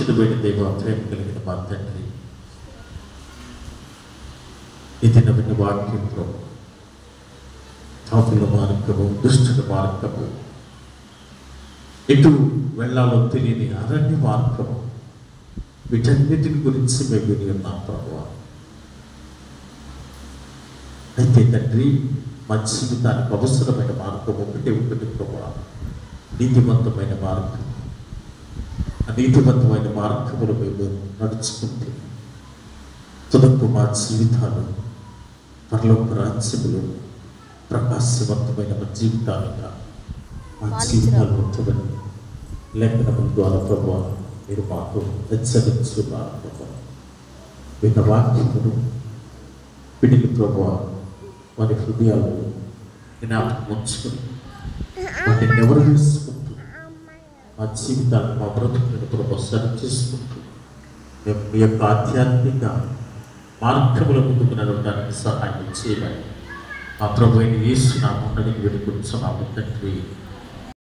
పరిశుద్ధమైన దేవ, ప్రేమ కలిగిన మా తండ్రి, ఇది నమ్మిన వాక్యంలో పాపుల మార్గము, దుష్టుల మార్గము, ఎటు వెళ్ళాలో తెలియని అరణ్య మార్గము, వీటన్నిటిని గురించి మేము విని ఉన్నాం ప్రభువా. అయితే తండ్రి, మా జీవితానికి అవసరమైన మార్గం ఒకటి ప్రభువా, నీతివంతమైన మార్గం. ఆ నీతివంతమైన మార్గములు మేము నడుచుకుంటే తుదకు మా జీవితాలు పరలోక రాజ్యములు ప్రకాశవంతమైన మా జీవితాలుగా మా జీవితాలు ఉంటుందని లేఖనముల ద్వారా ప్రభువా మీరు మాకు హెచ్చరించున్నారు ప్రభువా. విన్న వాక్యమును పిడికి ప్రభువా వారి హృదయాలను జ్ఞాపకం ఉంచుకుని వాటిని ఎవరు వేసుకుంటూ మా జీవితాన్ని, మా బ్రతుకులను ప్రభు సరి చేసుకుంటూ మేము మీ యొక్క ఆధ్యాత్మిక మార్గముల ముందుకు నడవడానికి సహాయం చేయమని మా ప్రభు అయిన యేసు నామమున వేడుకొనుచున్నాము తండ్రి.